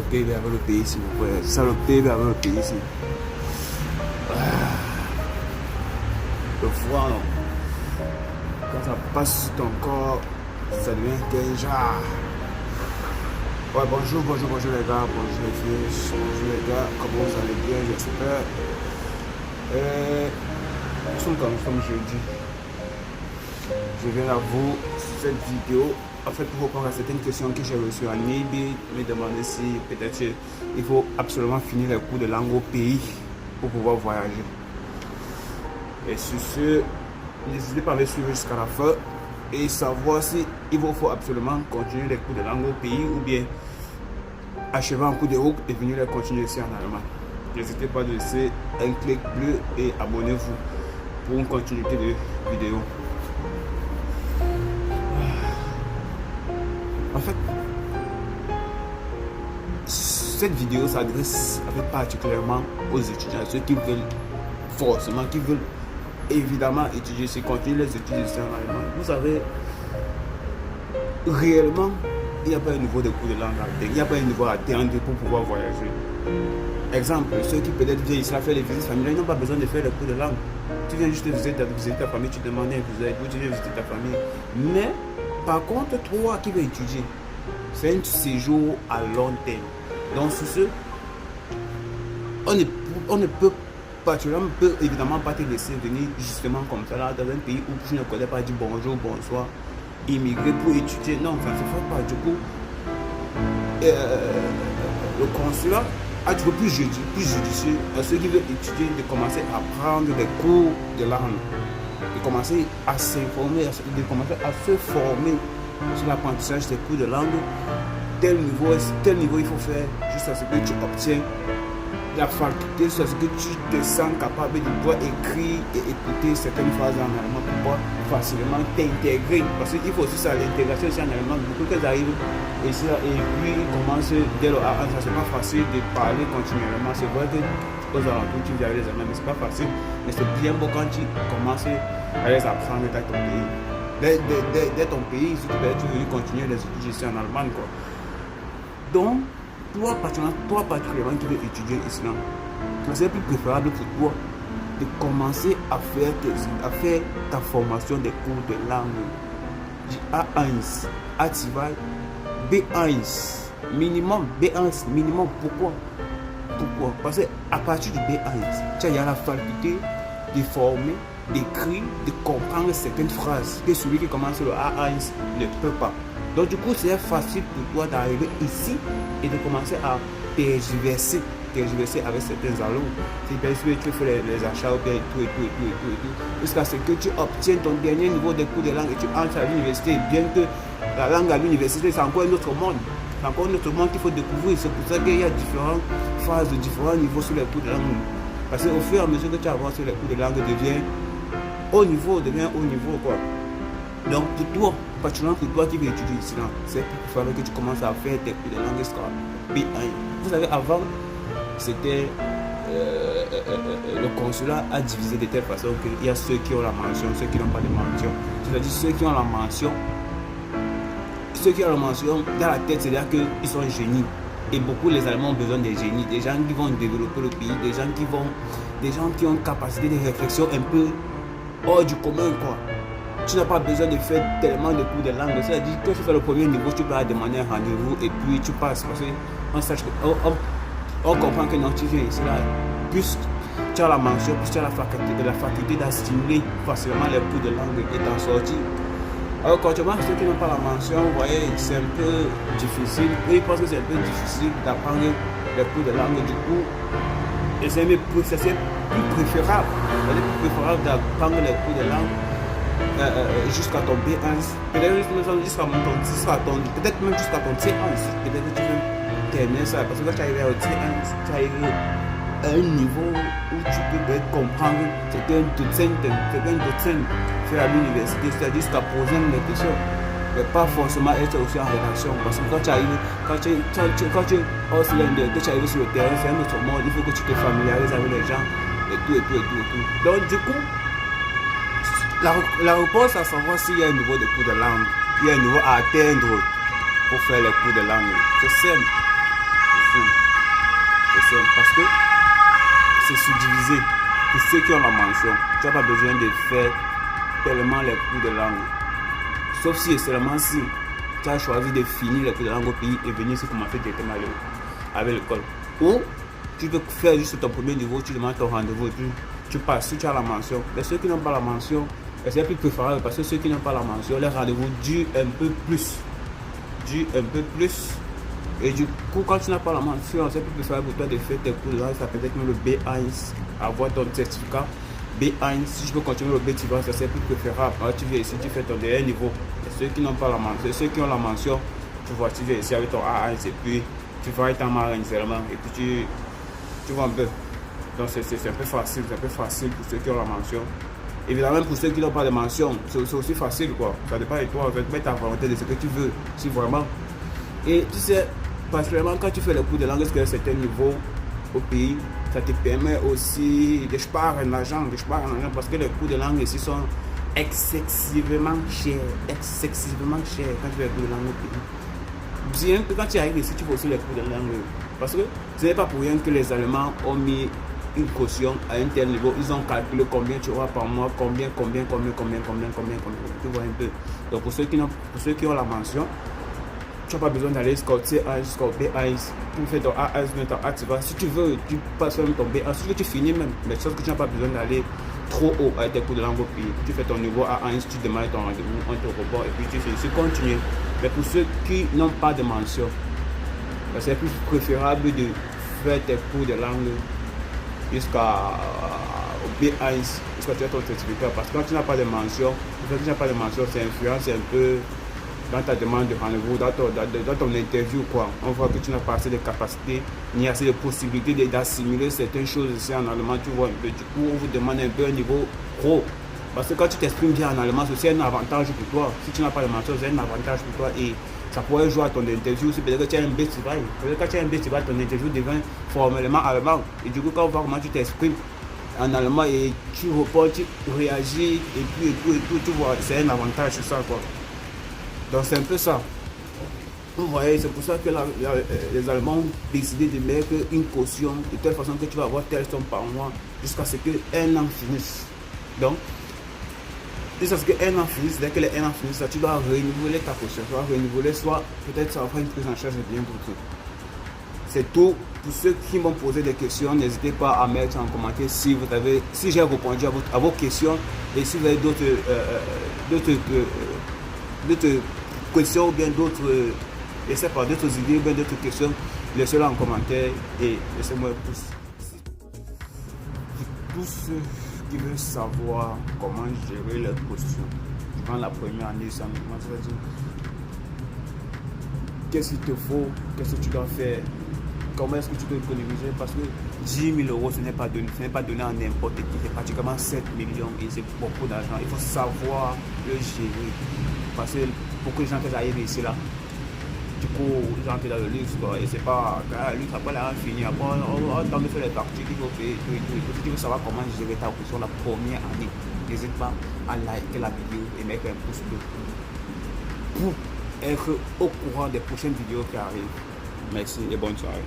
PIB avec le pays, s'il vous plaît. C'est ça le PIB avec le pays ici. Le froid, non. Quand ça passe sur ton corps, ça devient déjà. Ouais, bonjour les gars, bonjour les filles, bonjour les gars, comment vous allez bien, j'espère. Nous sommes jeudi. Je viens à vous cette vidéo, en fait, pour répondre à certaines questions que j'ai reçues en eBay, me demander si peut-être il faut absolument finir les cours de langue au pays pour pouvoir voyager. Et sur ce, n'hésitez pas à me suivre jusqu'à la fin et savoir si il vous faut absolument continuer les cours de langue au pays ou bien achever un coup de route et venir les continuer ici en Allemagne. N'hésitez pas à laisser un clic bleu et abonnez-vous pour une continuité de vidéos. En fait, cette vidéo s'adresse particulièrement aux étudiants, ceux qui veulent forcément, qui veulent évidemment étudier, c'est continuer les études ici en Allemagne. Vous savez, réellement, il n'y a pas un niveau de cours de langue à atteindre, il n'y a pas un niveau à atteindre pour pouvoir voyager. Exemple, ceux qui peut-être viennent ici à faire les visites familiales, ils n'ont pas besoin de faire les cours de langue. Tu viens juste visiter ta famille, tu demandes un visa et tu viens visiter ta famille. Mais, par contre, toi qui veux étudier, c'est un séjour à long terme. Donc, sur ce, on ne peut pas, tu ne peux évidemment pas te laisser venir justement comme ça là, dans un pays où tu ne connais pas, dire bonjour, bonsoir, immigrer pour étudier. Non, ça ne se fait pas. Du coup, le consulat a toujours plus judicieux à ceux qui veulent étudier de commencer à prendre des cours de langue, de commencer à s'informer, de commencer à se former sur l'apprentissage des cours de langue. Tel niveau il faut faire jusqu'à ce que tu obtiens la faculté, jusqu'à ce que tu te sens capable de pouvoir écrire et écouter certaines phrases en allemand pour pouvoir facilement t'intégrer. Parce qu'il faut aussi ça, l'intégration aussi en allemand. Beaucoup qui arrivent ici et puis ils commencent dès le A1, ça c'est pas facile de parler continuellement. C'est vrai que aux alentours tu viens les Allemands, mais c'est pas facile. Mais c'est bien beau quand tu commences à les apprendre dans ton pays. Dès ton pays, si tu veux continuer les études ici en Allemagne, quoi. Donc, toi particulièrement qui veux étudier l'islam, c'est plus préférable pour toi de commencer à faire ta formation des cours de langue du A1, A2, B1, minimum, B1, minimum. Pourquoi? Parce qu'à partir du B1, tu as la faculté de former, d'écrire, de comprendre certaines phrases que celui qui commence le A1 ne peut pas. Donc du coup, c'est facile pour toi d'arriver ici et de commencer à tergiverser avec certains allons. Si tu fais les achats ou bien tout, jusqu'à ce que tu obtiennes ton dernier niveau de cours de langue et tu entres à l'université. Bien que la langue à l'université, c'est encore un autre monde. C'est encore un autre monde qu'il faut découvrir. C'est pour ça qu'il y a différentes phases, différents niveaux sur les cours de langue. Parce qu'au fur et à mesure que tu avances sur les cours de langue, devient haut niveau, quoi. Donc pour toi, particulièrement pour toi qui veux étudier ici, c'est pour faire que tu commences à faire tes cours de langue jusqu'à B1. Vous savez, avant, c'était le consulat a divisé de telle façon qu'il y a ceux qui ont la mention, ceux qui n'ont pas de mention. C'est-à-dire ceux qui ont la mention, dans la tête, c'est-à-dire qu'ils sont génies. Et beaucoup les Allemands ont besoin des génies, des gens qui vont développer le pays, des gens qui ont une capacité de réflexion un peu hors du commun, quoi. Tu n'as pas besoin de faire tellement de cours de langue. C'est-à-dire que tu fais le premier niveau, tu peux demander un rendez-vous et puis tu passes. Parce qu'on comprend que non, tu viens ici là. Plus tu as la mention, plus tu as la faculté d'assimiler facilement les cours de langue et d'en sortir. Alors quand tu vois ceux qui n'ont pas la mention, vous voyez, c'est un peu difficile. Et ils pensent que c'est un peu difficile d'apprendre les cours de langue. Du coup, c'est plus préférable. C'est plus préférable d'apprendre les cours de langue jusqu'à ton B1, peut-être jusqu'à ton peut-être même jusqu'à ton C1, peut-être que tu veux terminer ça, parce que quand tu arrives au C1, tu arrives à un niveau où tu peux comprendre ce qu'un docent fait à l'université, c'est-à-dire jusqu'à poser une question, mais pas forcément être aussi en relation, parce que quand tu arrives, quand tu es hors cylindre, que tu arrives sur le terrain, c'est un autre monde, il faut que tu te familiarises avec les gens et tout. Donc du coup, la réponse à savoir s'il y a un niveau de cours de langue, il y a un niveau à atteindre pour faire les cours de langue. C'est simple. C'est simple parce que c'est subdivisé. Pour ceux qui ont la mention, tu n'as pas besoin de faire tellement les cours de langue. Sauf si et seulement si tu as choisi de finir les cours de langue au pays et venir se commencer directement avec l'école. Ou tu peux faire juste ton premier niveau, tu demandes ton rendez-vous et puis tu passes si tu as la mention. Mais ceux qui n'ont pas la mention, c'est plus préférable parce que ceux qui n'ont pas la mention, les rendez-vous durent un peu plus. Et du coup, quand tu n'as pas la mention, c'est plus préférable pour toi de faire tes cours de langue. Ça peut être même le B1, avoir ton certificat. B1, si je peux continuer le B, tu vois, ça c'est plus préférable. Alors, tu viens ici, tu fais ton dernier niveau. Et ceux qui n'ont pas la mention, ceux qui ont la mention, tu vois, tu viens ici avec ton A1 et puis tu vas être en marine seulement. Et puis tu vois un peu. Donc c'est un peu facile, pour ceux qui ont la mention. Évidemment, pour ceux qui n'ont pas de mention, c'est aussi facile quoi. Ça dépend de toi, tu mets ta volonté de ce que tu veux, si vraiment. Et tu sais, particulièrement quand tu fais le cours de langue jusqu'à un certain niveau au pays, ça te permet aussi de sparer en argent, parce que les cours de langue ici sont excessivement chers quand tu fais les cours de langue au pays. Bien que quand tu arrives ici, tu fais aussi les cours de langue. Parce que ce n'est pas pour rien que les Allemands ont mis une caution à un tel niveau. Ils ont calculé combien tu auras par mois, combien. Tu vois un peu. Donc pour ceux qui ont la mention, tu n'as pas besoin d'aller jusqu'au C1, jusqu'au B1 pour faire ton A1, ton A, tu vois. Si tu veux, tu passes même ton B1. Si tu veux, tu finis même. Mais sauf que tu n'as pas besoin d'aller trop haut avec tes cours de langue au pays. Tu fais ton niveau A1, tu demandes ton rendez-vous, on te reporte et puis tu finis. Tu continues. Mais pour ceux qui n'ont pas de mention, c'est plus préférable de faire tes cours de langue jusqu'au B1, jusqu'à tu as ton certificat. Parce que quand tu n'as pas de mention, ça influence un peu dans ta demande de rendez-vous, dans ton interview, quoi. On voit que tu n'as pas assez de capacité, ni assez de possibilités d'assimiler certaines choses ici en allemand, tu vois un peu. Du coup, on vous demande un peu un niveau pro. Parce que quand tu t'exprimes bien en allemand, c'est un avantage pour toi. Si tu n'as pas de mention, c'est un avantage pour toi. Et ça pourrait jouer à ton interview. Si peut-être que tu as un festival, quand tu as un festival, ton interview devient formellement allemand. Et du coup, quand on voit comment tu t'exprimes en allemand et tu réponds, tu réagis, et tout, tu vois, c'est un avantage sur ça, quoi. Donc c'est un peu ça. Vous voyez, c'est pour ça que les Allemands ont décidé de mettre une caution de telle façon que tu vas avoir telle somme par mois jusqu'à ce que un an finisse. Donc, jusqu'à ce que un an finisse, dès que les un an finissent, tu dois renouveler ta caution. Tu dois renouveler, soit peut-être ça va faire une prise en charge bien pour tout. C'est tout. Pour ceux qui m'ont posé des questions, n'hésitez pas à mettre en commentaire si j'ai répondu à vos questions et si vous avez d'autres questions ou bien d'autres idées ou bien d'autres questions, laissez-les en commentaire et laissez-moi un pouce. Pour tous ceux qui veulent savoir comment gérer leurs questions durant la première année, ça veut dire qu'est-ce qu'il te faut, qu'est-ce que tu dois faire, comment est-ce que tu peux économiser, parce que 10 000 euros, ce n'est pas donné à n'importe qui, c'est pratiquement 7 millions et c'est beaucoup d'argent. Il faut savoir le gérer, parce que beaucoup de gens qui arrivent ici là, du coup, ils entrent dans le luxe, quoi, et c'est pas le luxe, après là, fini, après on tente de faire les parties qu'il faut faire, tout. Si tu veux savoir comment gérer ta question la première année, n'hésite pas à liker la vidéo et mettre un pouce bleu pour être au courant des prochaines vidéos qui arrivent. Merci et bonne soirée.